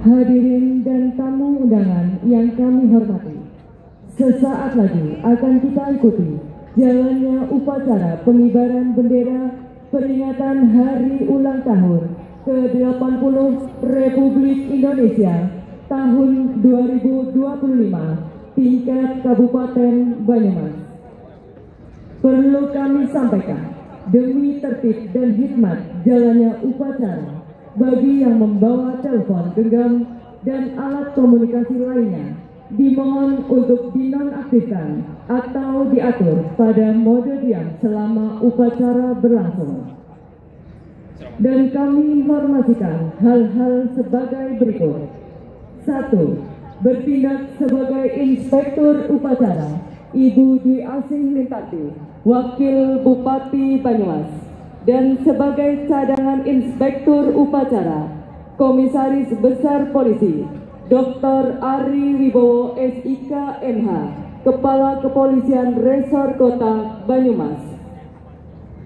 Hadirin dan tamu undangan yang kami hormati, sesaat lagi akan kita ikuti jalannya upacara pengibaran bendera peringatan Hari Ulang Tahun ke-80 Republik Indonesia tahun 2025 tingkat Kabupaten Banyumas. Perlu kami sampaikan, demi tertib dan hikmat jalannya upacara, bagi yang membawa telepon genggam dan alat komunikasi lainnya, dimohon untuk dinonaktifkan atau diatur pada mode diam selama upacara berlangsung. Dan kami informasikan hal-hal sebagai berikut. 1. Bertindak sebagai Inspektur Upacara Ibu Dwi Asih Lintati, Wakil Bupati Banyumas. Dan sebagai cadangan Inspektur Upacara, Komisaris Besar Polisi Dr. Ari Wibowo SIK MH, Kepala Kepolisian Resor Kota Banyumas.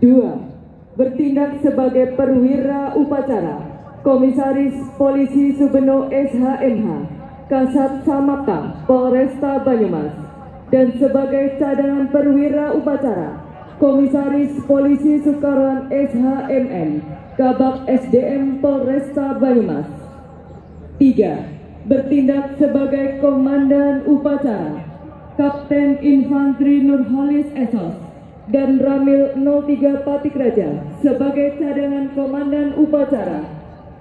2. Bertindak sebagai Perwira Upacara, Komisaris Polisi Subeno SHMH, Kasat Samapta Polresta Banyumas. Dan sebagai cadangan Perwira Upacara, Komisaris Polisi Sukaroan SHMN, Kabak SDM Polresta Banyumas. 3. Bertindak sebagai Komandan Upacara, Kapten Infanteri Nurholis Esos dan Ramil 03 Patik Raja. Sebagai cadangan Komandan Upacara,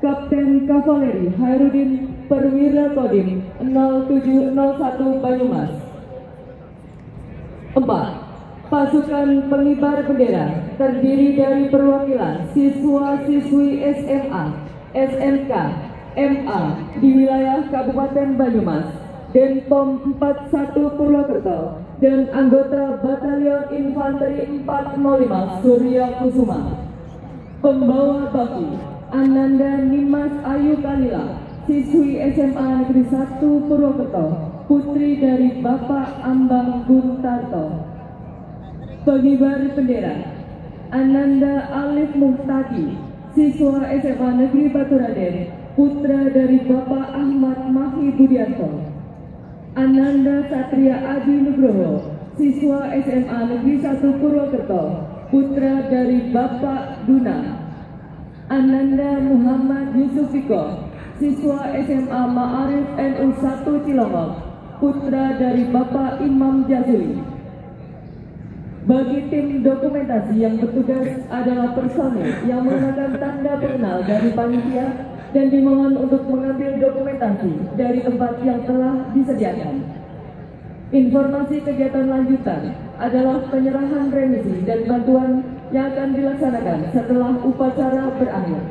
Kapten Kavaleri Hairudin Perwira Kodim 0701 Banyumas. 4. Pasukan pengibar bendera terdiri dari perwakilan siswa-siswi SMA, SMK, MA di wilayah Kabupaten Banyumas, Denpom 41 Purwokerto, dan anggota Batalion Infanteri 405 Surya Kusuma. Pembawa baki Ananda Nimas Ayu Kalila, siswi SMA Negeri 1 Purwokerto, putri dari Bapak Ambang Guntarto. Pengibar bendera Ananda Alif Muhtaki, siswa SMA Negeri Baturaden, putra dari Bapak Ahmad Mahi Budianto. Ananda Satria Adi Nugroho, siswa SMA Negeri 1 Purwokerto, putra dari Bapak Duna. Ananda Muhammad Yusufiko, siswa SMA Ma'arif NU 1 Cilongok, putra dari Bapak Imam Jazuli. Bagi tim dokumentasi yang bertugas adalah personel yang menggunakan tanda pengenal dari panitia dan dimohon untuk mengambil dokumentasi dari tempat yang telah disediakan. Informasi kegiatan lanjutan adalah penyerahan remisi dan bantuan yang akan dilaksanakan setelah upacara berakhir.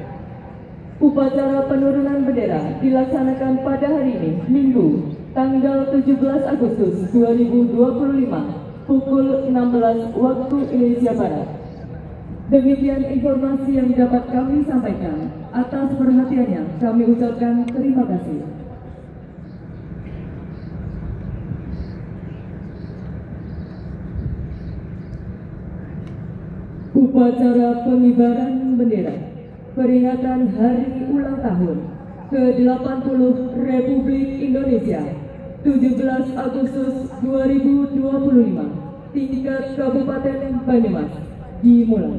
Upacara penurunan bendera dilaksanakan pada hari ini, Minggu, tanggal 17 Agustus 2025. Pukul 16 waktu Indonesia Barat. Demikian informasi yang dapat kami sampaikan. Atas perhatiannya kami ucapkan terima kasih. Upacara pengibaran bendera peringatan Hari Ulang Tahun ke-80 Republik Indonesia 17 Agustus 2025 tingkat Kabupaten Banyumas dimulai.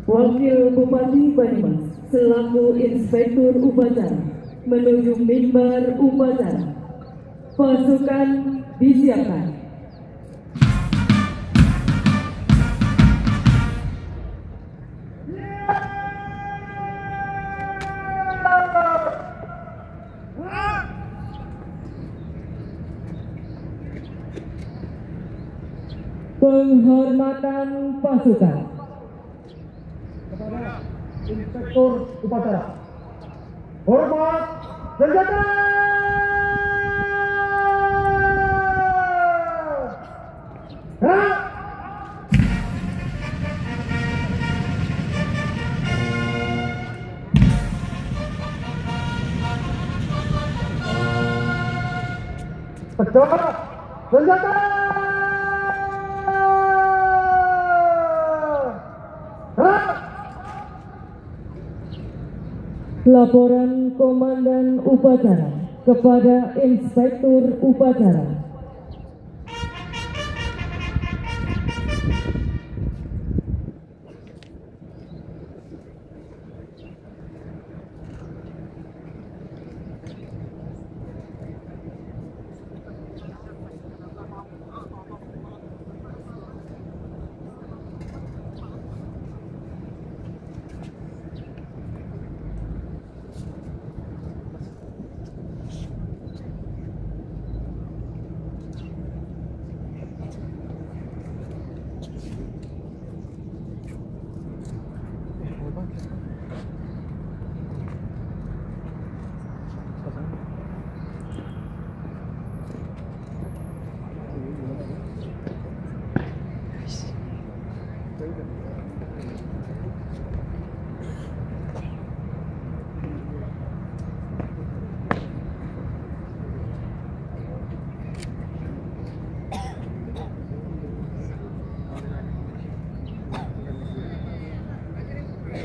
Wakil Bupati Banyumas selaku Inspektur Upacara menuju mimbar upacara. Pasukan disiapkan. Penghormatan pasukan. Kepada Inspektur Upacara. Hormat senjata. Gerak. Percoba senjata. Laporan Komandan Upacara kepada Inspektur Upacara.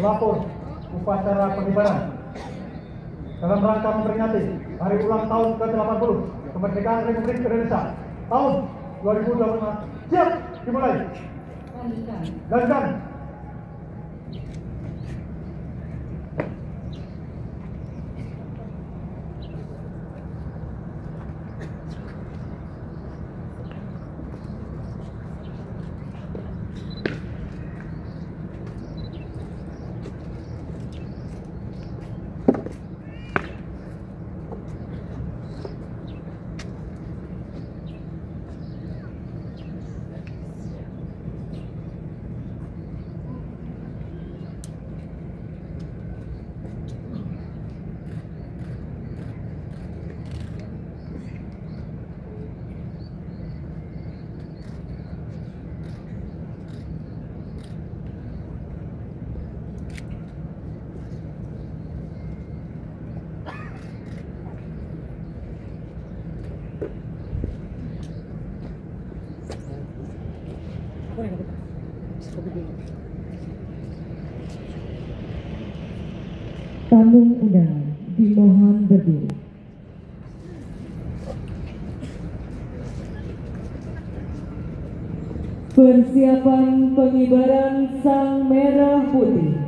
Lapor upacara pengibaran dalam rangka memperingati hari ulang tahun ke-80 kemerdekaan Republik Indonesia tahun 2025. Siap, dimulai. Gantikan. Tamu undangan dimohon berdiri. Persiapan pengibaran Sang Merah Putih.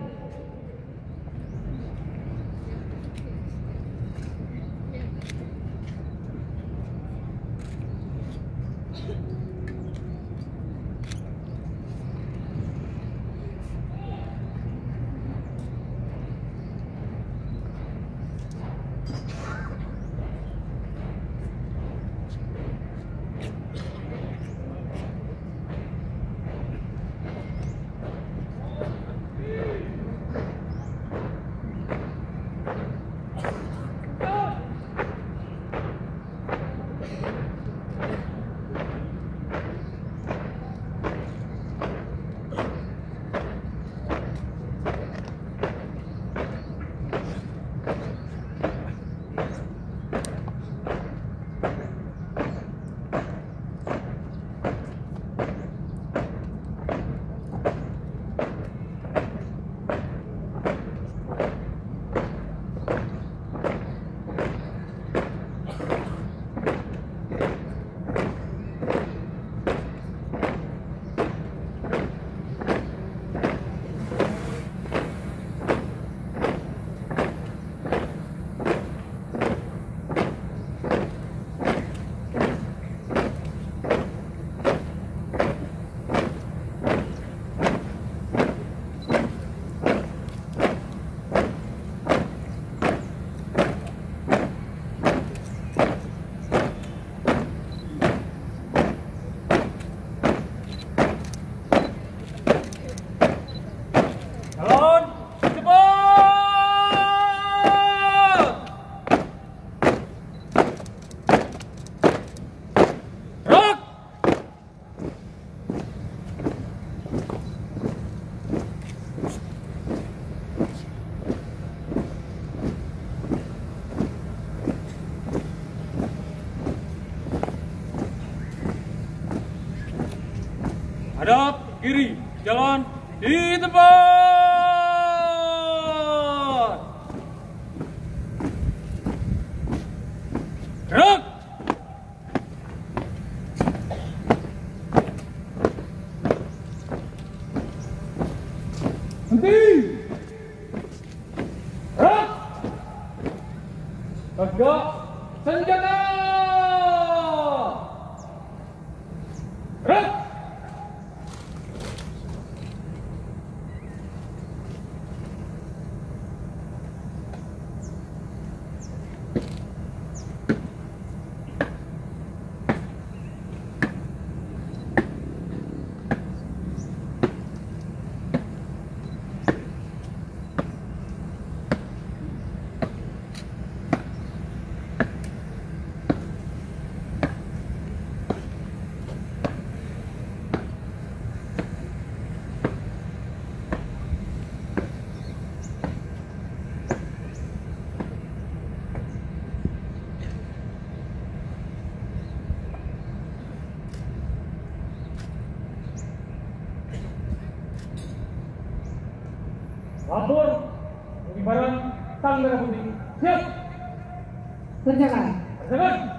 Hadap kiri, jalan di tempat. Gerak. Henti. Gerak. Tegak senjata. Gerak. Lapor, pengibaran sang merah putih. Siap. Kerjakan. Kerjakan.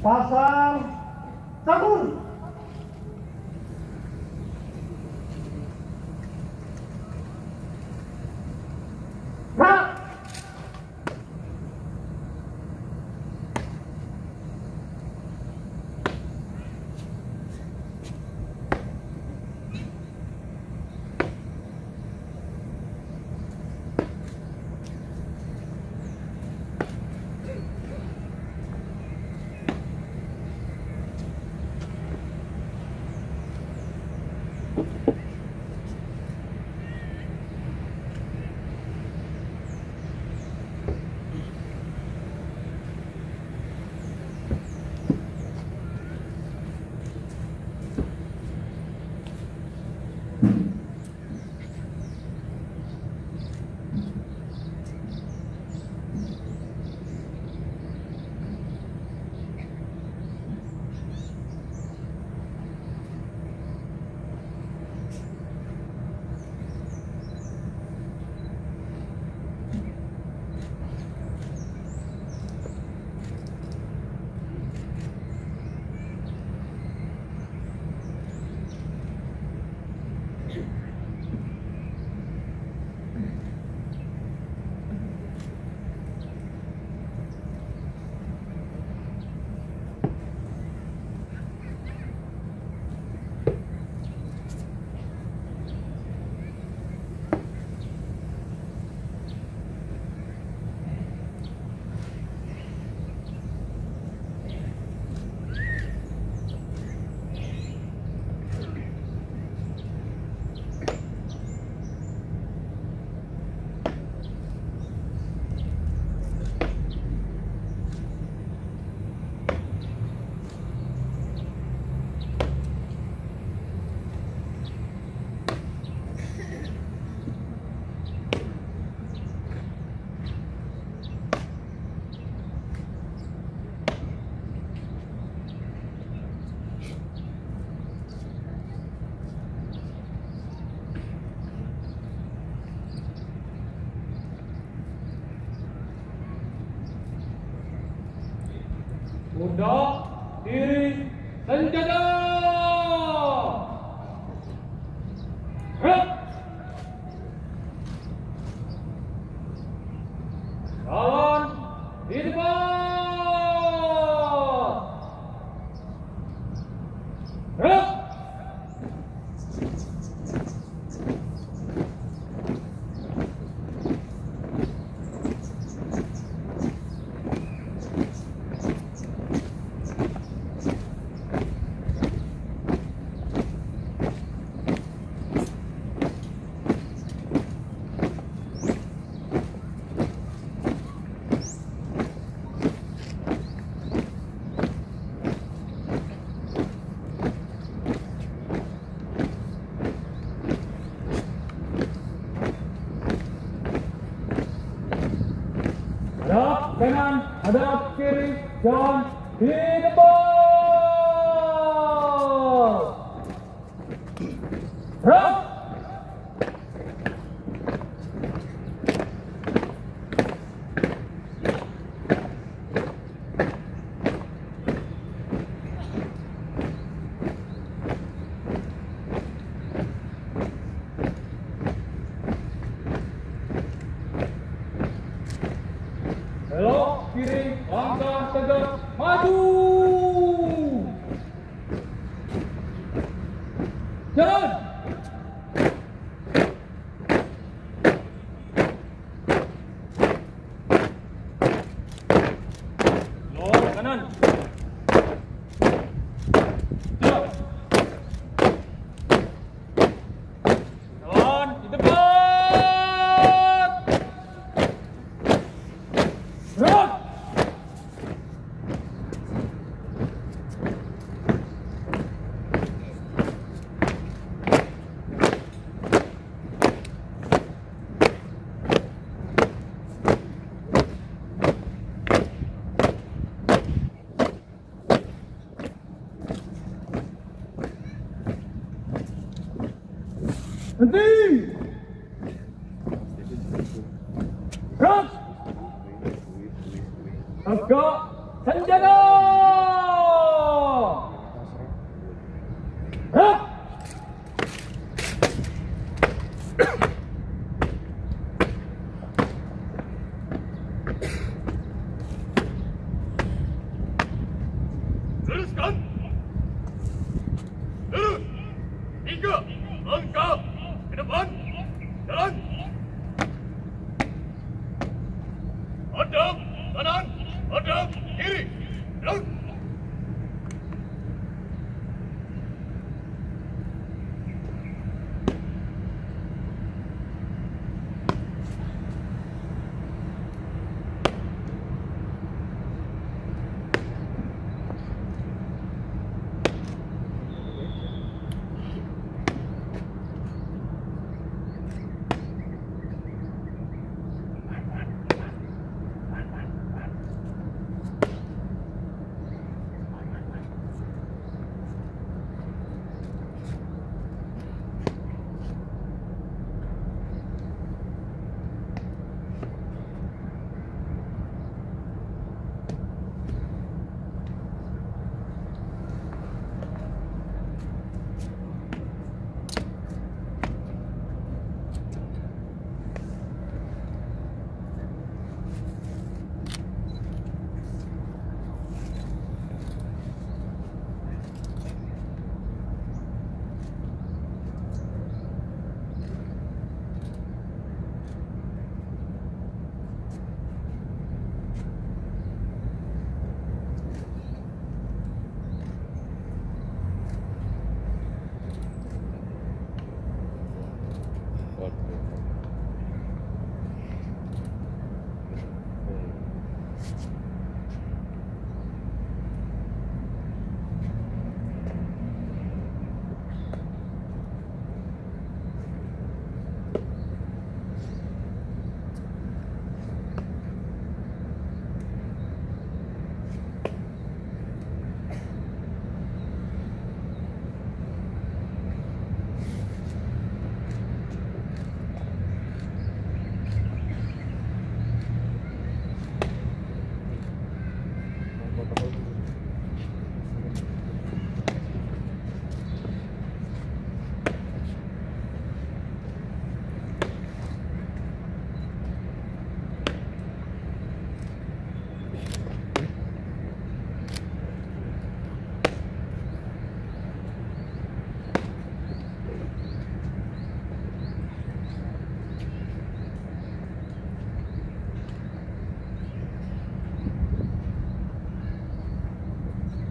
Pasang sabun. Gerak. Pundak, diri, senjata. Gerak. Jalan di depan. Gerak. kanan, hadap kiri, jalan di depan. Gerak. Belok kiri, langkah tegak, maju. Jalan. Belok kanan. Jalan. Jalan di depan. Gerak. Henti. Gerak. Tegak senjata. Gerak. Teruskan. Lurus. 3 langkah ke depan. Jalan. Hadap kanan, hadap kiri. Jalan.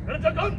Kerjakan.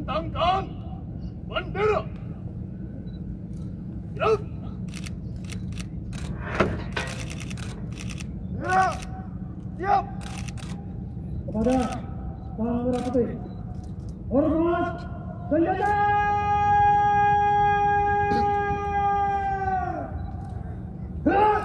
bentangkan bendera. Gerak. Gerak. Siap. Kepada Sang Merah Putih, hormat senjata. Gerak.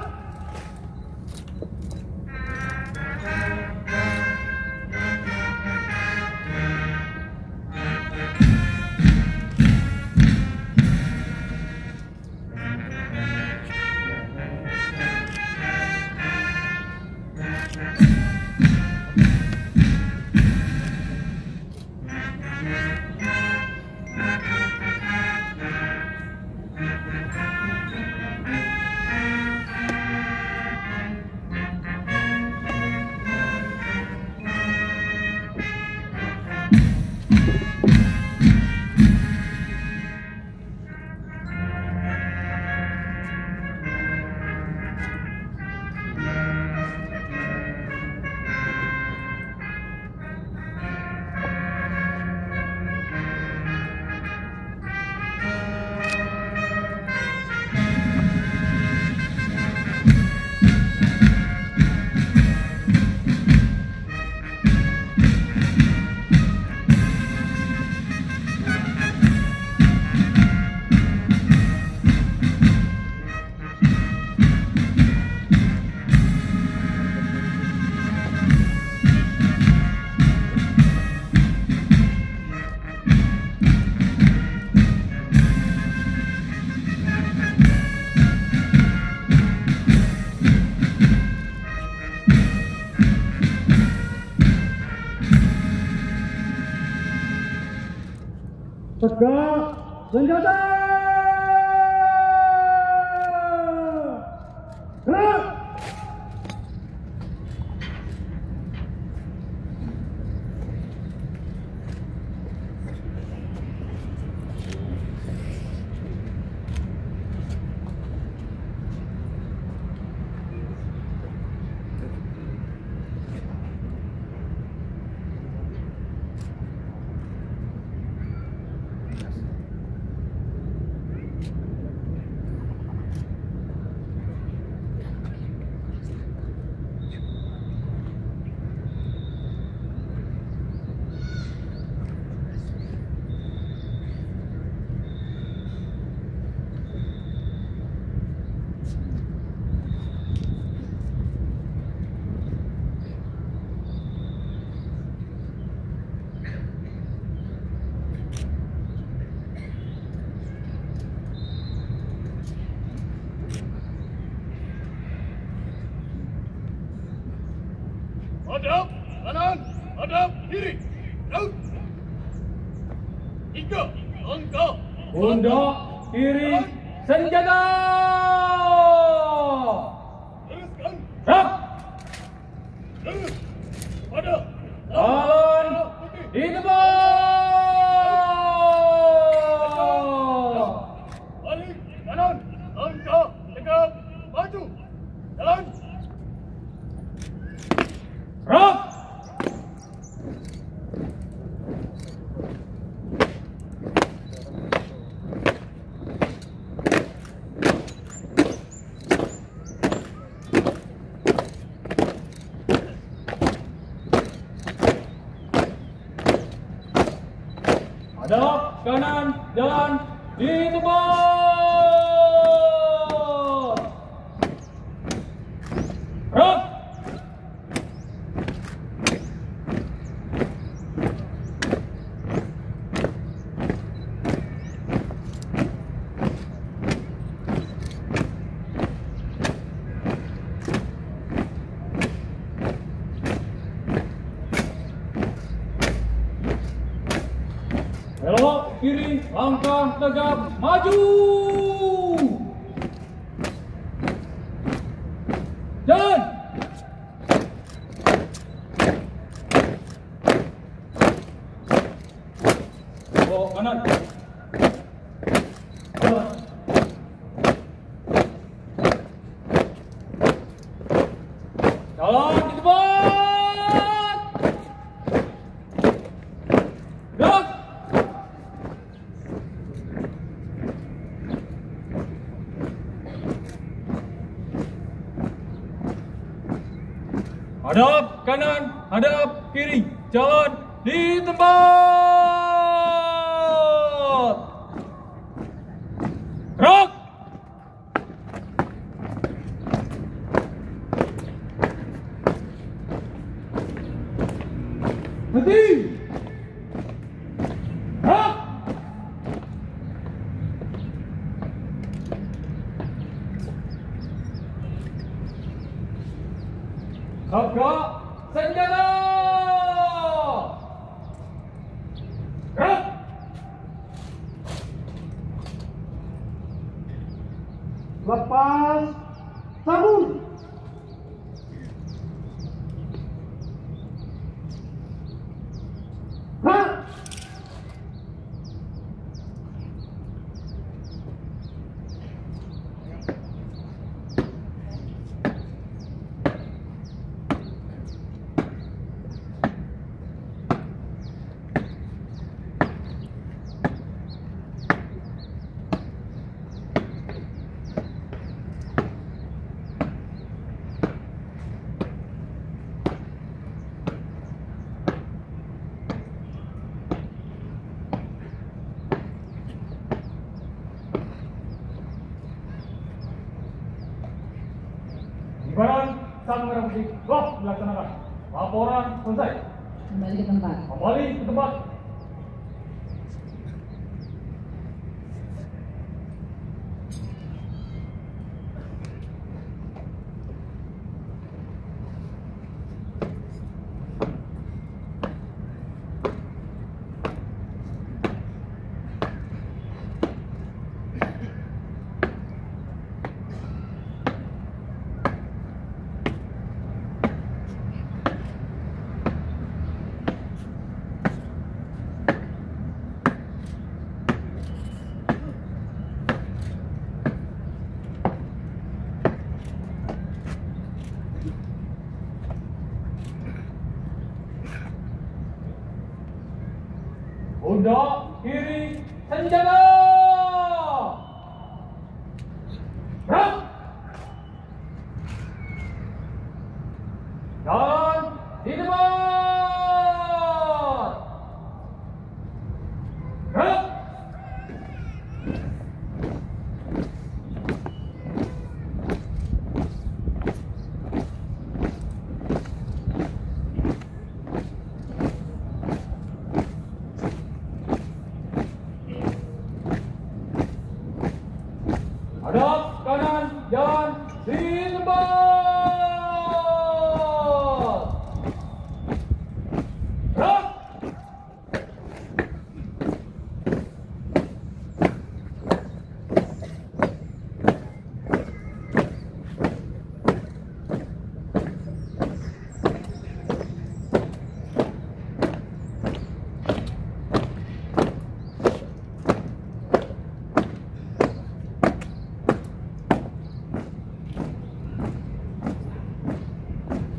Tegak senjata. Gerak. Hadap kanan, hadap kiri. Gerak. 3 langkah. Pundak kiri senjata. Teruskan. Gerak. Terus. Pada. Lawan di depan. Balik kanan. Langkah tegap. Maju. Jalan. Gerak. Hadap kanan dan di depan. Gerak. Belok kiri, langkah tegap, maju. Jalan. Oh, kanan. Jalan. Jalan di depan. Gerak. Hadap kanan, hadap kiri, jalan di tempat. Gerak. Henti. Gerak. Sabga senjata. Gerak. Lepas sabun. Gerak. Pengibaran sang merah putih telah dilaksanakan. Laporan selesai. Kembali ke tempat. Kembali ke tempat. Pundak kiri senjata. Gerak. Jalan di depan. Gerak. Hadap kanan, jalan di tempat. Gerak.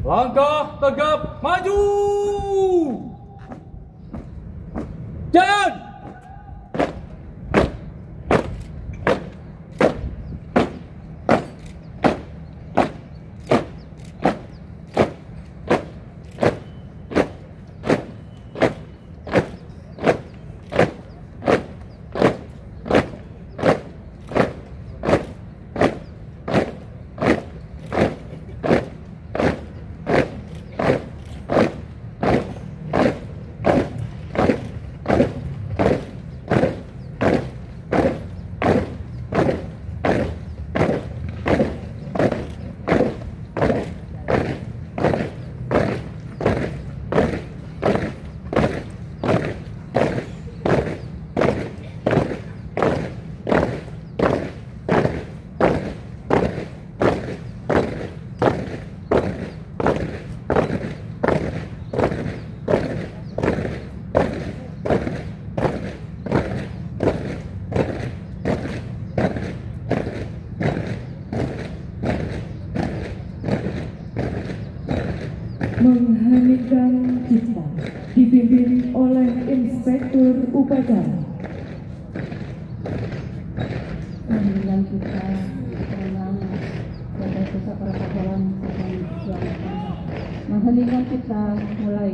Langkah tegap maju. Jalan. Mengheningkan cipta dipimpin oleh Inspektur Upacara. Mengheningkan cipta kewenangan pada pusat para pahlawan akan diselamatkan. Heningan kita mulai.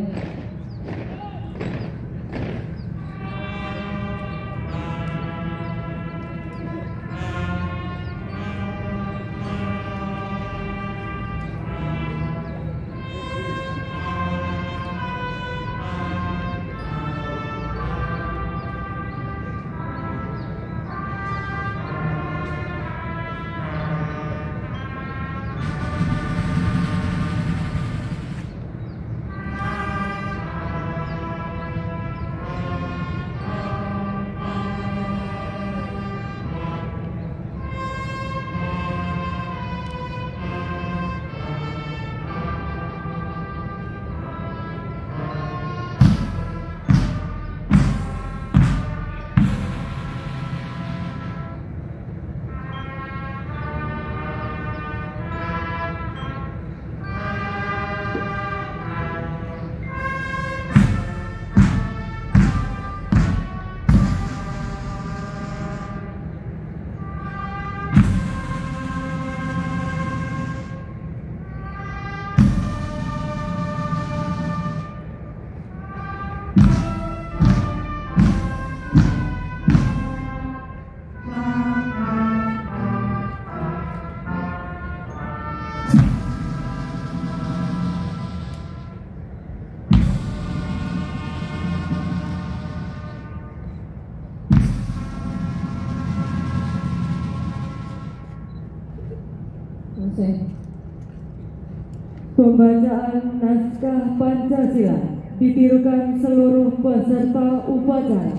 Pembacaan naskah Pancasila ditirukan seluruh peserta upacara.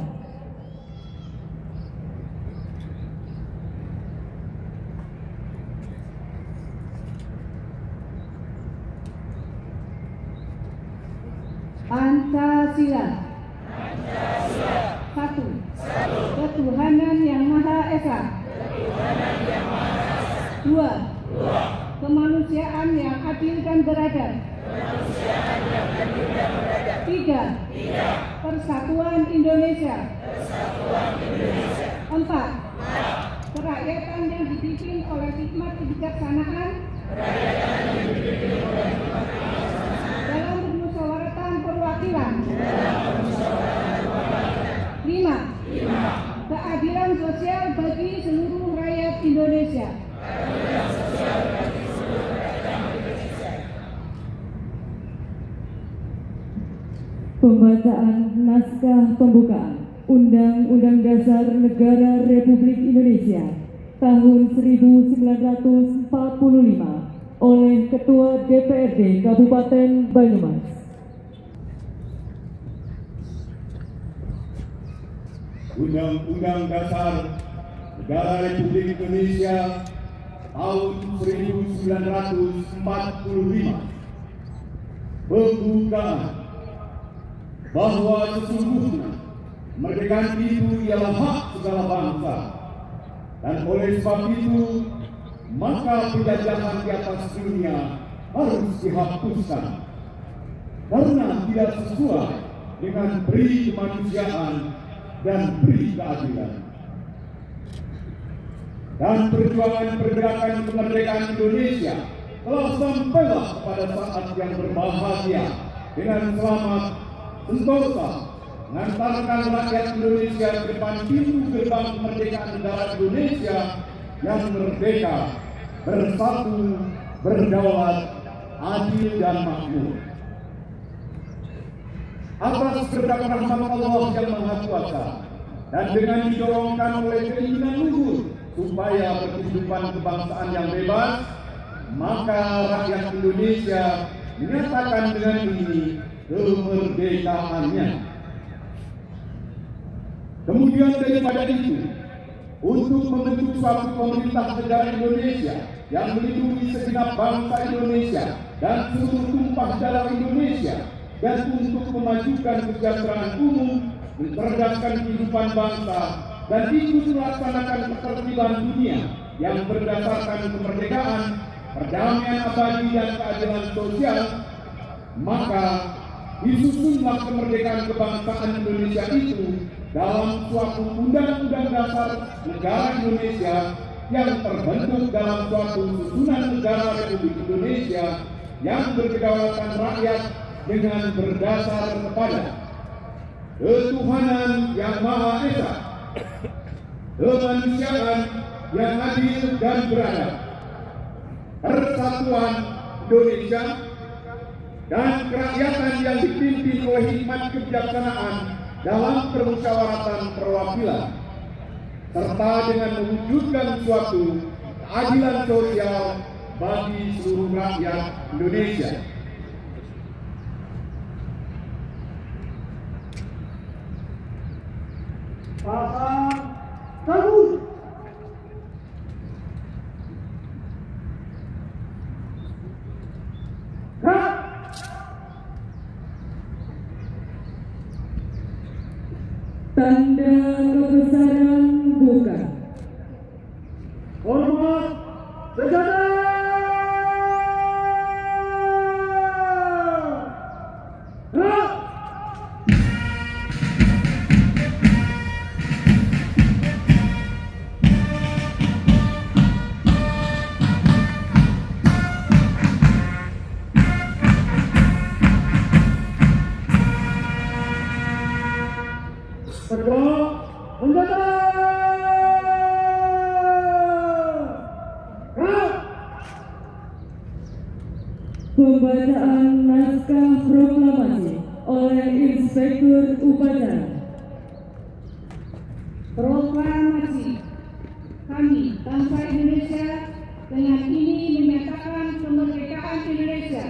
Pancasila. Satu. Ketuhanan Yang Maha Esa. Dua. Kemanusiaan yang adil dan beradab. Tiga. Persatuan Indonesia. Empat. Kerakyatan yang dipimpin oleh hikmat kebijaksanaan dalam permusyawaratan perwakilan. Lima. Keadilan sosial bagi seluruh rakyat Indonesia. Pembacaan naskah pembukaan Undang-Undang Dasar Negara Republik Indonesia tahun 1945 oleh Ketua DPRD Kabupaten Banyumas. Undang-Undang Dasar Negara Republik Indonesia tahun 1945 membuka bahwa sesungguhnya kemerdekaan itu ialah hak segala bangsa, dan oleh sebab itu maka penjajahan di atas dunia harus dihapuskan karena tidak sesuai dengan peri kemanusiaan dan peri keadilan. Dan perjuangan pergerakan kemerdekaan Indonesia telah sampailah pada saat yang berbahagia dengan selamat sentosa mengantarkan rakyat Indonesia ke depan pintu gerbang kemerdekaan negara Indonesia yang merdeka, bersatu, berdaulat, adil dan makmur. Atas kehendak rahmat Allah yang Maha Kuasa dan dengan didorongkan oleh keinginan luhur supaya berkehidupan kebangsaan yang bebas, maka rakyat Indonesia menyatakan dengan ini kemerdekaannya. Kemudian daripada itu, untuk membentuk suatu pemerintah negara Indonesia yang melindungi segenap bangsa Indonesia dan seluruh tumpah darah Indonesia, dan untuk memajukan kesejahteraan umum, mencerdaskan kehidupan bangsa, dan ikut melaksanakan ketertiban dunia yang berdasarkan kemerdekaan, perdamaian abadi dan keadilan sosial, maka disusunlah kemerdekaan kebangsaan Indonesia itu dalam suatu undang-undang dasar negara Indonesia yang terbentuk dalam suatu susunan negara Republik Indonesia yang berkedaulatan rakyat dengan berdasar kepada ketuhanan yang Maha Esa, kemanusiaan yang adil dan beradab, persatuan Indonesia, dan kerakyatan yang dipimpin oleh hikmat kebijaksanaan dalam permusyawaratan perwakilan, serta dengan mewujudkan suatu keadilan sosial bagi seluruh rakyat Indonesia. Pasang sabun. Gerak. Tanda kebesaran buka. Hormat senjata. Gerak. Tegak senjata. Gerak. Pembacaan naskah proklamasi oleh Inspektur Upacara. Proklamasi. Kami, bangsa Indonesia, dengan ini menyatakan kemerdekaan Indonesia.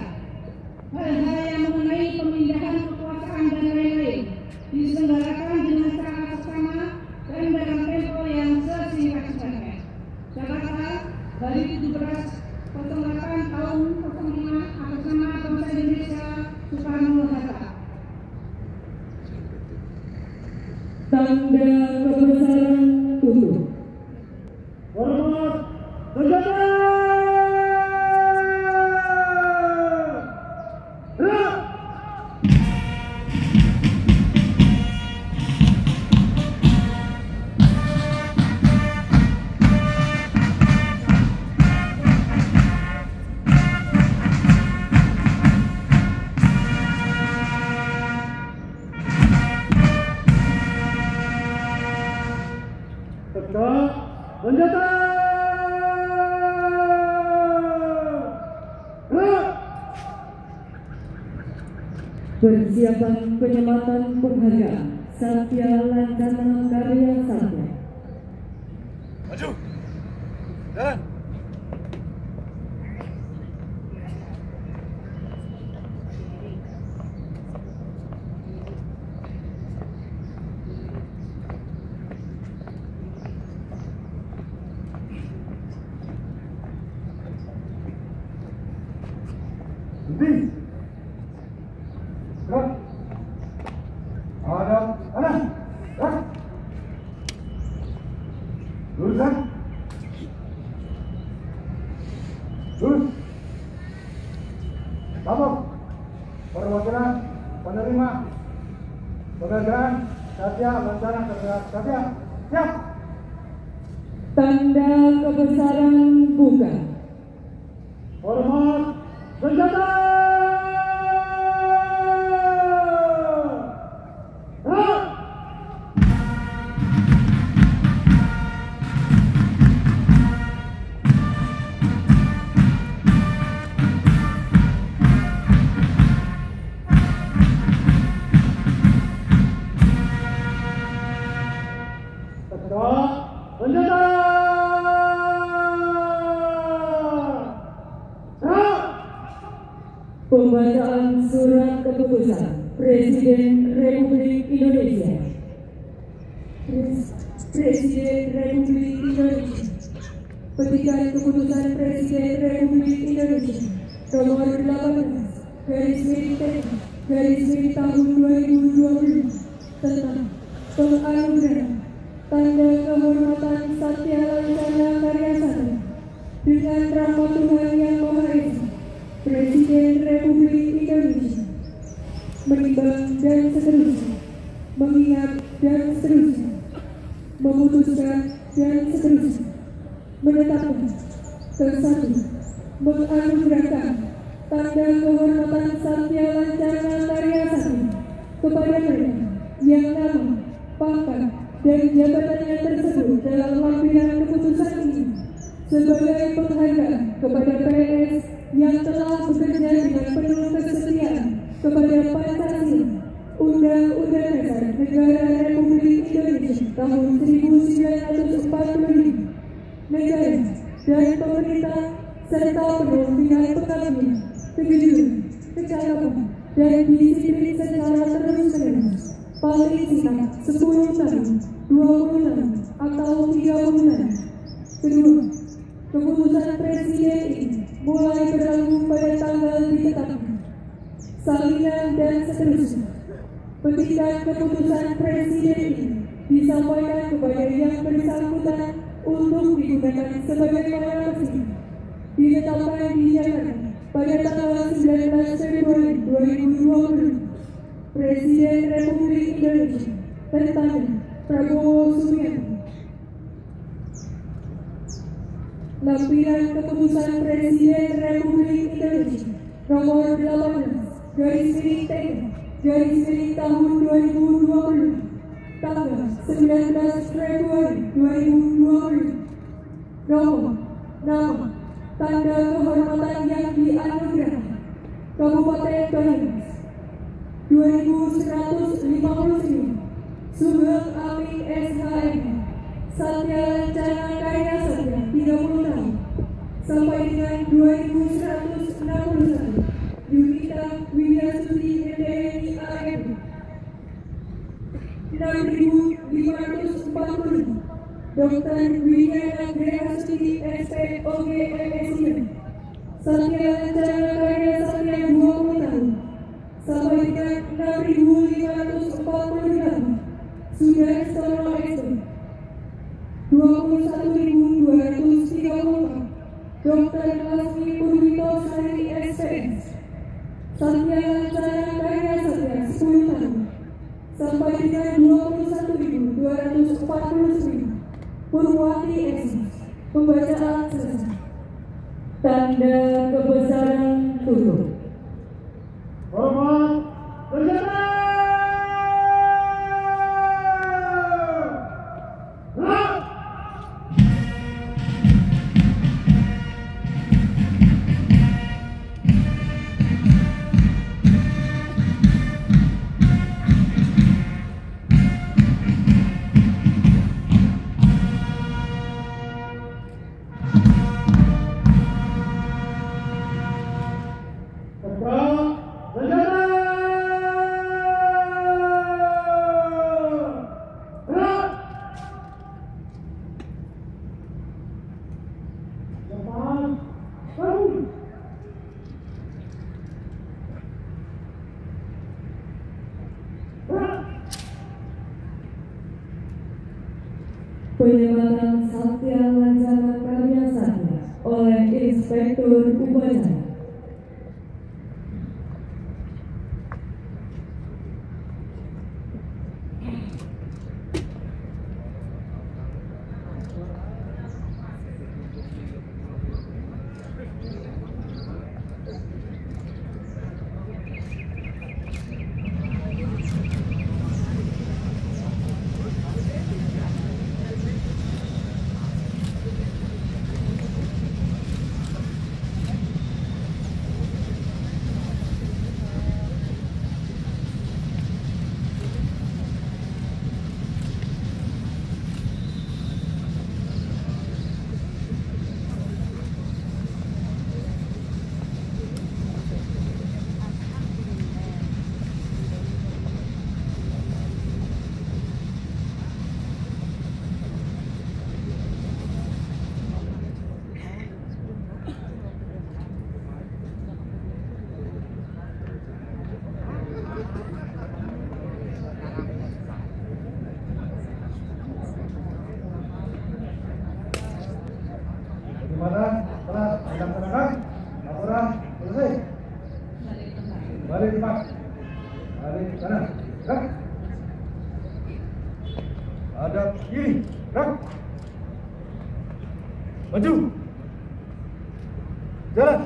Hal-hal yang mengenai pemindahan kekuasaan dan lain-lain diselenggarakan dengan cara bersama dan dalam tempo yang sesingkat-singkatnya. Jakarta, hari 1708 tahun 05 atas nama bangsa Indonesia, Soekarno-Hatta. Tanda kebesaran tutup. Hormat senjata. Gerak. Tegak senjata. Gerak. Persiapan penyematan penghargaan Satya Lancana Karya Satya. Maju. Jalan. Berhenti. Gerak. Hadap kanan. Gerak. Luruskan. Lurus. Tabok. Perwakilan penerima penghargaan Satya Lancana Karya Satya. Siap. Tanda kebesaran buka. Hormat senjata. Gerak. Tegak senjata. Gerak. Pembacaan surat keputusan Presiden Republik Indonesia. Presiden Republik Indonesia. Petikan keputusan Presiden Republik Indonesia nomor 18/miring tahun 2020 tentang penganugerahan tanda kehormatan Satya Lancana Karya Satya dengan rahmat Tuhan Yang Maha Esa. Presiden Republik Indonesia menimbang dan seterusnya, mengingat dan seterusnya, memutuskan dan seterusnya, menetapkan, ke-1, menganugerahkan tanda kehormatan Satya Lancana Karya Sakti kepada mereka yang nama, pangkat, dan jabatannya tersebut dalam lampiran keputusan ini sebagai penghargaan kepada PNS yang telah bekerja dengan penuh kesetiaan kepada Pancasila, Undang-Undang Dasar Negara Republik Indonesia tahun 1945, negara dan pemerintah, serta penuh dengan pengabdian, kejujuran, kecakapan, dan disiplin secara terus-menerus, paling singkat 10 tahun, 20 tahun, atau 30 tahun. Kedua, keputusan Presiden ini mulai berlaku pada tanggal ditetapkan. Salinan dan seterusnya. Petikan keputusan Presiden ini disampaikan kepada yang bersangkutan untuk digunakan sebagaimana mestinya. Ditetapkan di Jakarta pada tanggal 19 Februari 2020. Presiden Republik Indonesia tertanda Prabowo Subianto. Lampiran keputusan Presiden Republik Indonesia nomor 18/TN/tahun 2020 tanggal 19 Februari 2020. Nomor, nama, tanda kehormatan yang dianugerahkan Kabupaten Banyumas 2159. Sugeng Amin SHM Satya Lancana Karya Satya 30 tahun sampai dengan 2161. Yunita Widyasuti NDNI AM 6540. Dr. Widyana Grehasuti SPOG MSI Satya Lancana Karya Satya 20 tahun sampai dengan 6548. Sudarsono SP 21.234. Dr. Lasmi Purwito Sari SPS Satya Lancana Karya Satya 10 tahun sampai dengan 21.249. Purwati S. Pembacaan selesai. Tanda kebesaran tutup. Hormat senjata. Penyematan Satya Lancana Karya Satya oleh Inspektur Upacara. Telah dilaksanakan, laporan selesai. Balik tempat. Balik kanan. Gerak. Hadap kiri. Gerak. Maju. Jalan.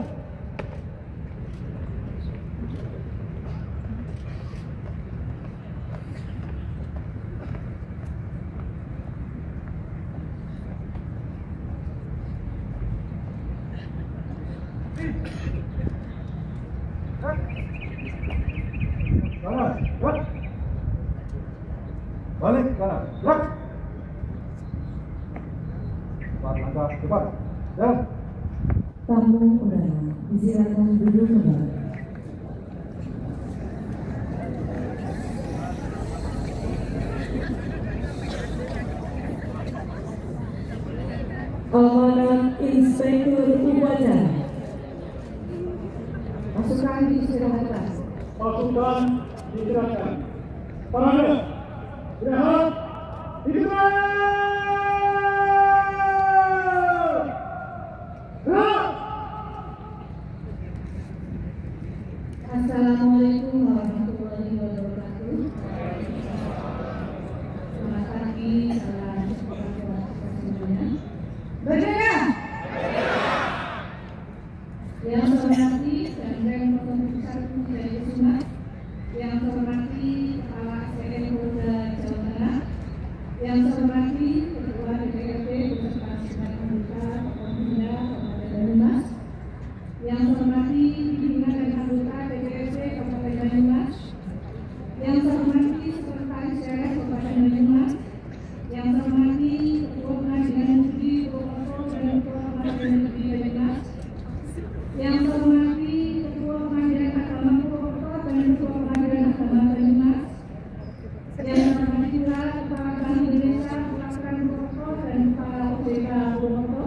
Kanan, gerak. Balik kanan, gerak. Cepat, langkah, cepat. Jalan. Tamu undangan, disilakan duduk kembali. Amanat Inspektur Upacara. Pasukan diistirahatkan. Pasukan digerakkan. Parade. Rehat. Digerak. Gerak. Assalamualaikum warahmatullahi wabarakatuh. Selamat pagi, salam sejahtera semuanya. Merdeka! Yang saya hormati Danrem 01 Jaya Kusuma, yang saya hormati Kepala SDN Polda Jawa Tengah, yang saya hormati Ketua DPRD beserta segenap anggota Pembina Kabupaten Banyumas, yang saya hormati pimpinan dan anggota DPRD Kabupaten Banyumas, yang saya hormati Sekretaris Daerah Kabupaten Banyumas, yang saya hormati Ketua Pengadilan Negeri Purwokerto dan Ketua Pengadilan Negeri Banyumas, yang saya hormati Ketua Pengadilan Agama Purwokerto dan Ketua Pengadilan Agama Banyumas, yang saya hormati pula Kepala Bank Indonesia Pelaksanaan Purwokerto dan Kepala OJK Purwokerto,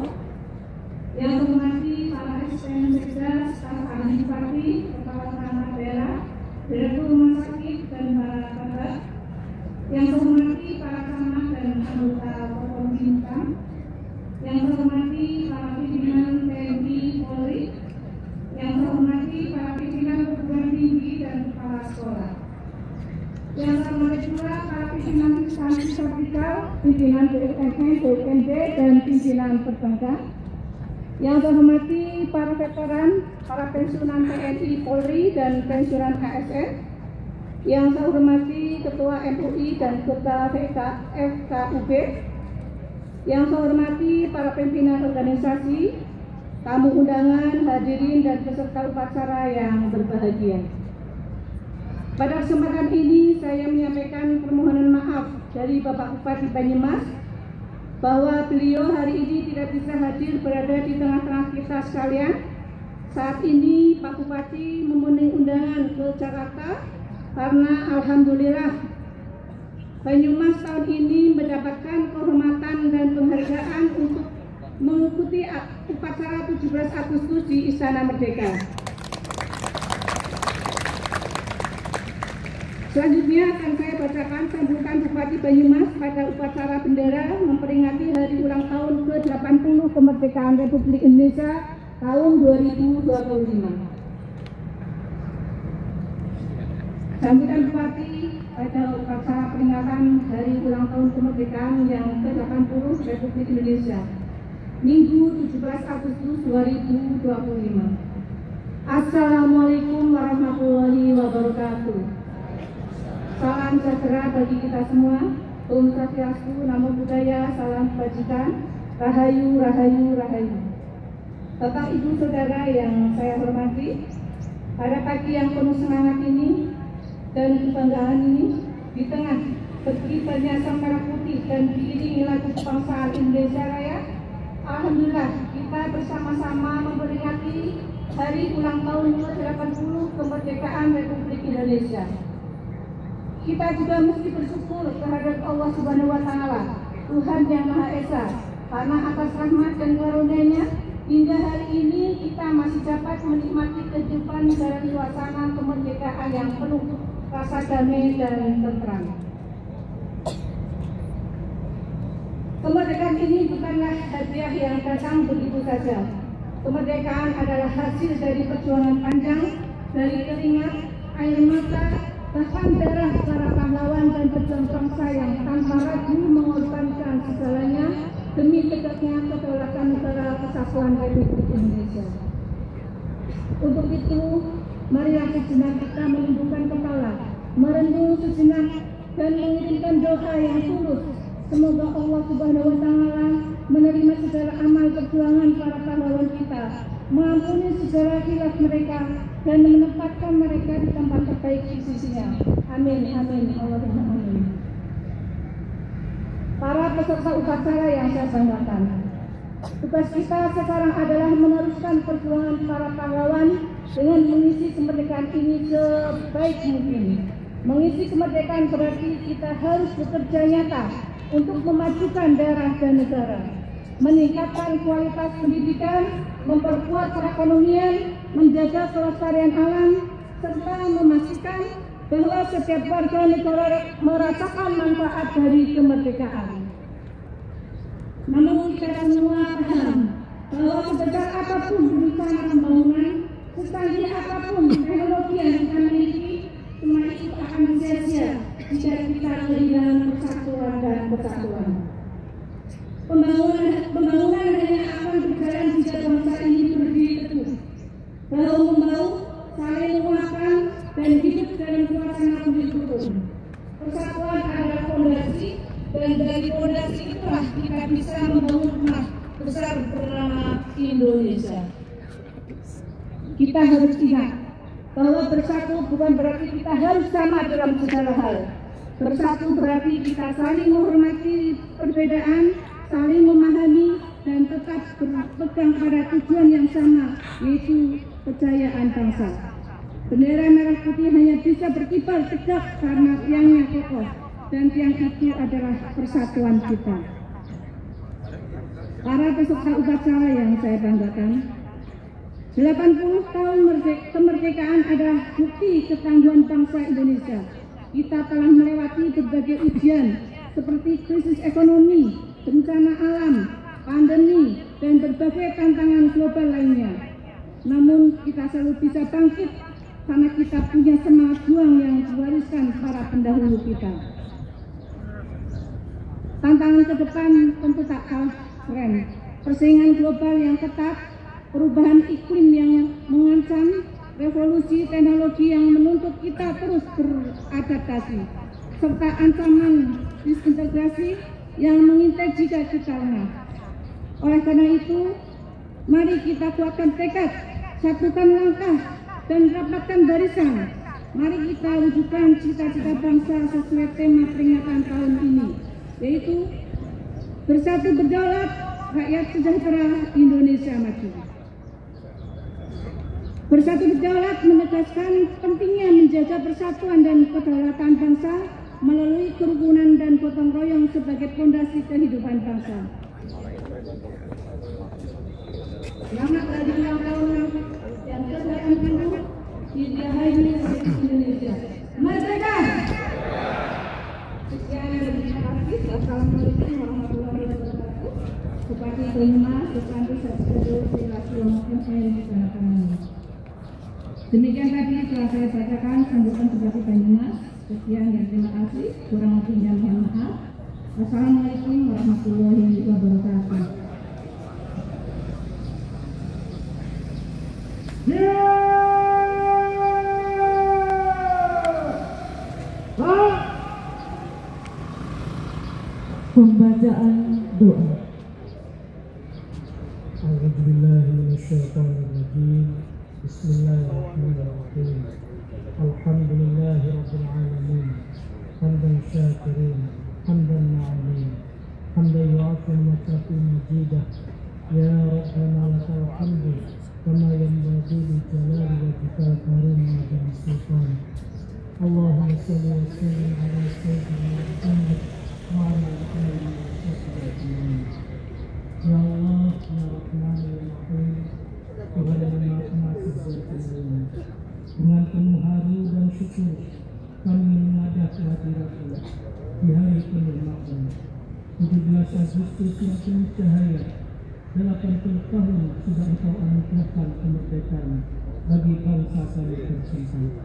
yang saya hormati para asisten sekda, staf ahli bupati, kepala perangkat daerah, direktur rumah sakit dan para kabar, yang saya hormati para camat dan anggota Forkompimda, yang saya hormati para pimpinan TNI Polri, yang saya hormati para pimpinan perguruan tinggi dan kepala sekolah, yang saya hormati pula para pimpinan instansi vertikal, pimpinan BUMN, BUMD dan pimpinan perbankan, yang saya hormati para veteran, para pensiunan TNI Polri dan pensiunan ASN, yang saya hormati Ketua MUI dan Ketua FKUB, yang saya hormati para pimpinan organisasi, tamu undangan, hadirin dan peserta upacara yang berbahagia. Pada kesempatan ini saya menyampaikan permohonan maaf dari Bapak Bupati Banyumas bahwa beliau hari ini tidak bisa hadir berada di tengah-tengah kita sekalian. Saat ini Pak Bupati memenuhi undangan ke Jakarta karena alhamdulillah Banyumas tahun ini mendapatkan kehormatan dan penghargaan untuk mengikuti upacara 17 Agustus di Istana Merdeka. Selanjutnya akan saya bacakan sambutan Bupati Banyumas pada upacara bendera memperingati hari ulang tahun ke-80 kemerdekaan Republik Indonesia tahun 2025. Sambutan Bupati pada upacara peringatan hari ulang tahun kemerdekaan yang ke-80 Republik Indonesia, Minggu 17 Agustus 2025. Assalamualaikum warahmatullahi wabarakatuh. Salam sejahtera bagi kita semua. Om Swastiastu, Namo Buddhaya, salam kebajikan, Rahayu, Rahayu, Rahayu. Bapak Ibu Saudara yang saya hormati, pada pagi yang penuh semangat ini dan kebanggaan ini, di tengah berkibarnya sang merah putih dan diiringi lagu kebangsaan Indonesia Raya, alhamdulillah kita bersama-sama memperingati hari ulang tahun ke-80 kemerdekaan Republik Indonesia. Kita juga mesti bersyukur terhadap Allah Subhanahu wa Ta'ala, Tuhan yang Maha Esa, karena atas rahmat dan karunia-Nya hingga hari ini kita masih dapat menikmati kehidupan dalam suasana kemerdekaan yang penuh rasa damai dan tentram. Kemerdekaan ini bukanlah hadiah yang datang begitu saja. Kemerdekaan adalah hasil dari perjuangan panjang, dari keringat, air mata, bahkan darah para pahlawan dan pejuang bangsa yang tanpa ragu mengorbankan segalanya demi tegaknya kedaulatan negara kesatuan Republik Indonesia. Untuk itu, marilah sejenak kita menundukkan kepala, merenung sejenak dan mengirimkan doa yang tulus. Semoga Allah Subhanahu wa Ta'ala menerima segala amal perjuangan para pahlawan kita mengampuni segala khilaf mereka, dan menempatkan mereka di tempat terbaik di sisinya. Amin, amin, Allahumma amin. Para peserta upacara yang saya banggakan, tugas kita sekarang adalah meneruskan perjuangan para pahlawan dengan mengisi kemerdekaan ini sebaik mungkin. Mengisi kemerdekaan berarti kita harus bekerja nyata untuk memajukan daerah dan negara, meningkatkan kualitas pendidikan, memperkuat perekonomian, menjaga kelestarian alam, serta memastikan bahwa setiap warga negara merasakan manfaat dari kemerdekaan. Namun kita semua paham bahwa sebesar apapun rencana pembangunan, secanggih apapun teknologi yang kita miliki, semua itu akan sia-sia jika kita kehilangan persatuan dan kesatuan. Pembangunan hanya akan berjalan jika bangsa ini berdiri teguh, bahu membahu, saling menguatkan, dan hidup dalam suasana rukun. Persatuan adalah fondasi, dan dari fondasi itulah kita bisa membangun rumah besar bernama Indonesia. Kita harus ingat bahwa bersatu bukan berarti kita harus sama dalam segala hal. Bersatu berarti kita saling menghormati perbedaan, saling memahami, dan tetap berpegang pada tujuan yang sama, yaitu kejayaan bangsa. Bendera merah putih hanya bisa berkibar tegak karena tiangnya kokoh, dan tiang itu adalah persatuan kita. Para peserta upacara yang saya banggakan, 80 tahun kemerdekaan adalah bukti ketangguhan bangsa Indonesia. Kita telah melewati berbagai ujian seperti krisis ekonomi, bencana alam, pandemi, dan berbagai tantangan global lainnya. Namun kita selalu bisa bangkit karena kita punya semangat juang yang diwariskan para pendahulu kita. Tantangan ke depan tentu tak kalah keren. Persaingan global yang ketat, perubahan iklim yang mengancam, revolusi teknologi yang menuntut kita terus beradaptasi, serta ancaman disintegrasi yang mengintai jika kita lengah. Oleh karena itu, mari kita kuatkan tekad, satukan langkah, dan rapatkan barisan. Mari kita wujudkan cita-cita bangsa sesuai tema peringatan tahun ini, yaitu bersatu berdaulat, rakyat sejahtera, Indonesia maju. Bersatu berdaulat menegaskan pentingnya menjaga persatuan dan kedaulatan bangsa melalui kerukunan dan gotong royong sebagai fondasi kehidupan bangsa. Selamat hari ulang tahun yang ke-80 Dirgahayu Republik Indonesia. Merdeka! Sekian dan terima kasih. Assalamualaikum warahmatullahi wabarakatuh. Bupati Banyumas, Bupati Sabtu Demikian tadi telah saya bacakan sambutan Bupati Banyumas. Sekian dan terima kasih. Kurang lebihnya mohon maaf. Assalamualaikum warahmatullahi wabarakatuh. Pembacaan doa. A'udzubillahiminasyaitonirrajim. Bismillahirrahmanirrahim. Alhamdulillahirabbil alamin. Hamdan syakirin, hamdan na'imin, hamdan yu'afin wa kafi majidah. Ya Rabbana lakal hamdu kama yanbaghi li jalali wajhikal karim wa jami sultan. Allahumma shalli wa sallim ala sayyidina Muhammad wa ala alihi wa sahbihi. Ya Allah, ya Rahman, ya Rahim, Tuhan yang Maha Pengasih semuanya. Dengan penuh haru dan syukur kami mengadah kehadirat-Mu di hari penuh makna 17 Agustus yang penuh cahaya. 80 tahun sudah Engkau anugerahkan kemerdekaan bagi bangsa kami tercinta.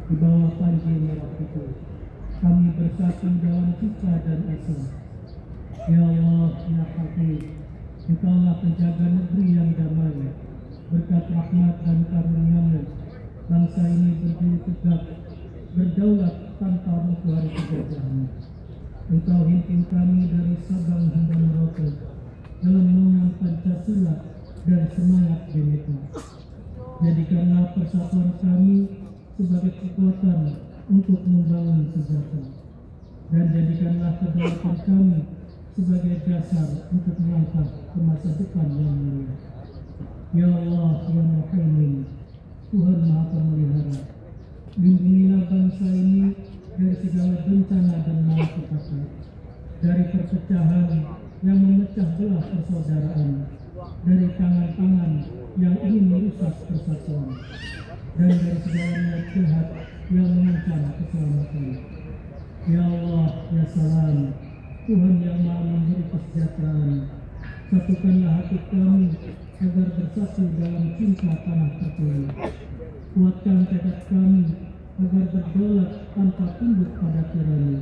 Di bawah panji merah putih kami bersatu dalam cita dan asa. Ya Allah, ya Hafiz, Engkaulah penjaga negeri yang damai. Berkat rahmat dan karunia-Mu, bangsa ini berdiri tegak, berdaulat tanpa musuh hari penjajahan. Engkau himpun kami dari Sabang hingga Merauke dalam mengenang Pancasila dan semangat bineka. Jadikanlah persatuan kami sebagai kekuatan untuk membangun sejahtera, dan jadikanlah kedaulatan kami sebagai dasar untuk melangkah ke masa depan yang mulia. Ya Allah, ya Muhammad, Tuhan Maha Pemelihara, lindungilah bangsa ini dari segala bencana dan malapetaka, dari perpecahan yang memecah belah persaudaraan, dari tangan-tangan yang ingin merusak persatuan, dan dari segala niat jahat yang mengancam keselamatan. Ya Allah, ya Salam, Tuhan yang Maha memberi kesejahteraan, satukanlah hati kami agar bersatu dalam cinta tanah terpilih. Kuatkan tekad kami agar berdaulat tanpa tunduk pada tirani.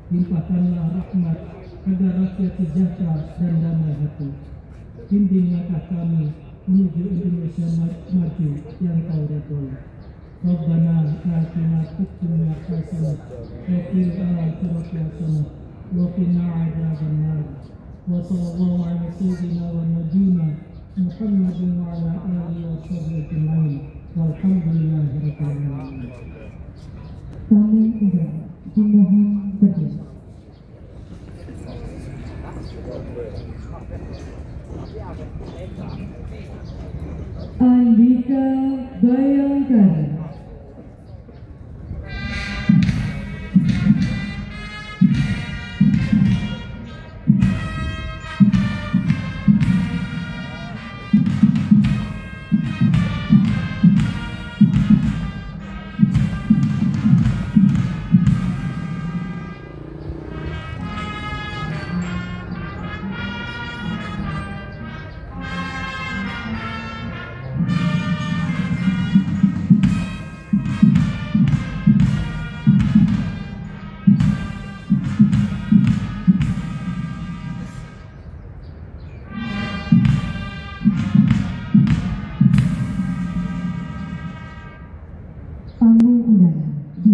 Limpahkanlah rahmat agar rakyat sejahtera dan damai hati. Bimbing langkah kami menuju Indonesia maju yang Kau ridhoi. Rabbana atina fid dunya hasanah wa fil akhirati hasanah wa qina adzabannar. Wa sallallahu ala sayyidina wa nabiyyina Muhammadin wa ala alihi wa sahbihi ajma'in. Walhamdulillahirabbil alamin. Kami tidak dimohon berdiri. Andika Bayangkara.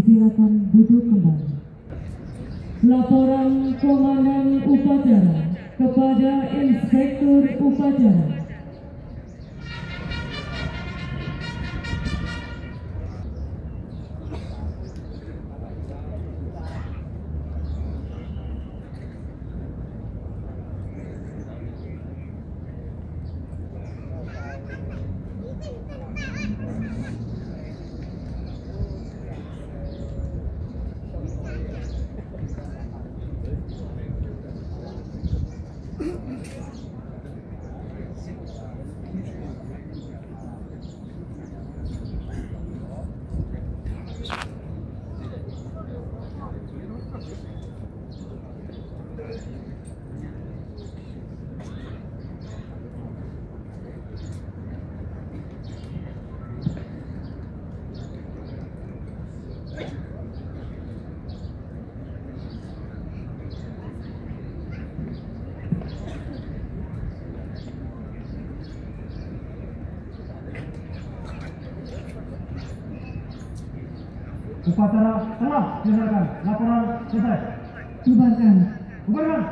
Silakan duduk kembali. Laporan Komandan Upacara kepada Inspektur Upacara. Upacara telah dilaksanakan. Laporan selesai. Bubarkan. Bubarkan.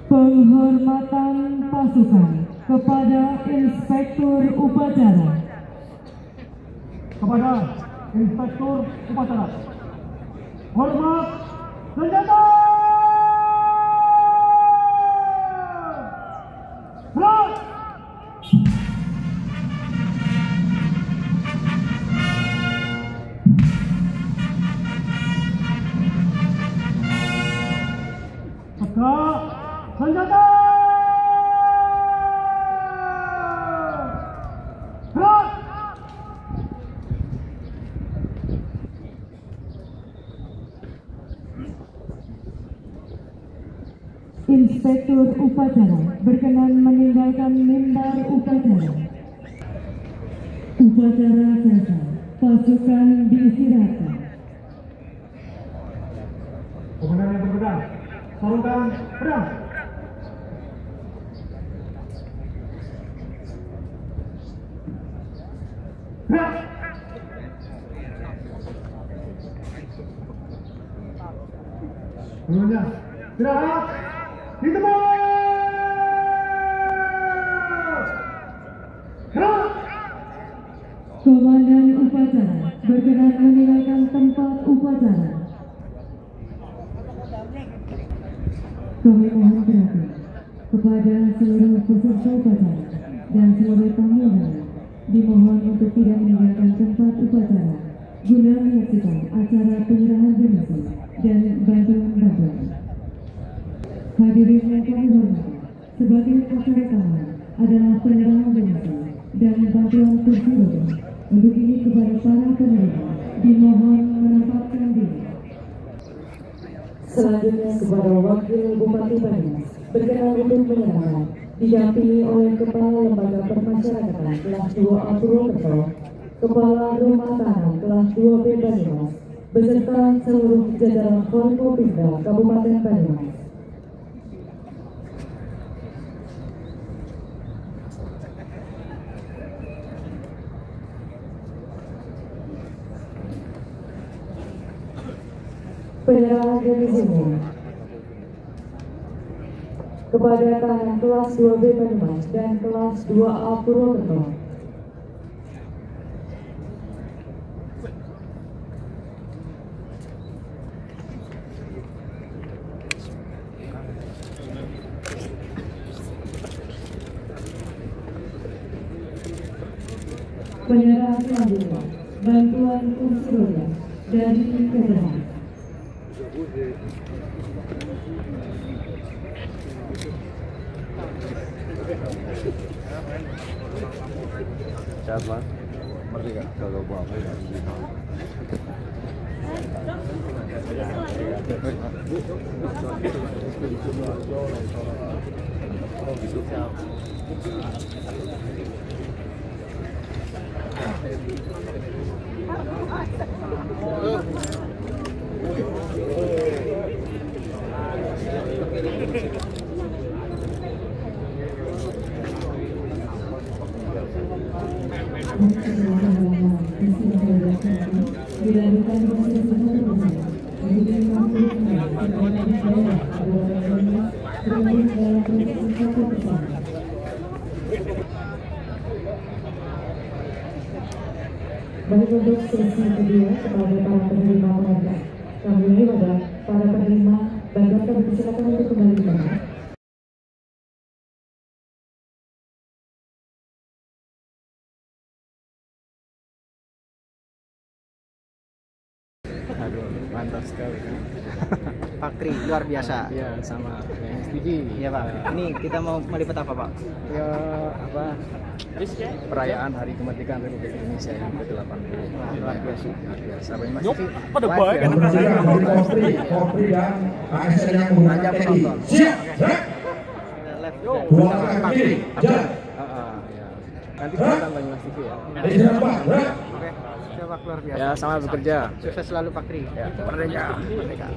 Penghormatan pasukan kepada Inspektur Upacara. Kepada Inspektur Upacara. Hormat senjata! Inspektur Upacara berkenan meninggalkan mimbar upacara. Upacara selesai. Pasukan diistirahatkan. Komandan yang berpedang, sarungkan pedang. Gerak. Seluruhnya istirahat di tempat. Gerak. Komandan upacara berkenan meninggalkan tempat upacara. Kami mohon perhatian kepada seluruh peserta upacara dan seluruh tamu undangan dimohon untuk tidak meninggalkan tempat upacara guna menyaksikan acara penyerahan donasi dan bantuan-bantuan. Hadirin yang kami hormati, sebagai acara keamanan adalah penyerahan donasi dan bantuan kursi roda. Untuk ini kepada para penerima dimohon menempatkan diri. Selanjutnya kepada Wakil Bupati Banyumas berkenan untuk menyerahkan didampingi oleh Kepala Lembaga Permasyarakatan kelas 2A Purwokerto, Kepala Rumah Tahanan kelas 2B Banyumas, beserta seluruh jajaran Forkopimda Kabupaten Banyumas. Penyerahan donasi kepada tahanan kelas 2B Banyumas dan kelas 2A Purwokerto. Penyerahan selanjutnya bantuan kursi roda dari Kemenhan. Sehat Mas? Merdeka kalau buang Dilakukan proses baik untuk sesi kedua kepada para penerima penghargaan. Kami kepada para penerima bantuan kami persilakan untuk kembali ke tempat. Aduh, mantap sekali. Pak Tri, luar biasa. Ya, sama SDG. Iya Pak. Ini kita mau meliput apa Pak? Ya, apa? Perayaan Hari Kemerdekaan Republik Indonesia yang ke-80. Luar biasa. Luar biasa. Banyumas Yuk, TV. pada baik kan Kopri dan ASN yang menggunakan TNI. Siap, gerak. Dua langkah ke kiri, jalan. Ya. Nanti kelihatan Banyumas TV ya. Di depan, gerak. Oke. Siap Pak, luar biasa. Ya, sama bekerja. Sukses selalu Pak Tri. Ya, merdeka. Merdeka.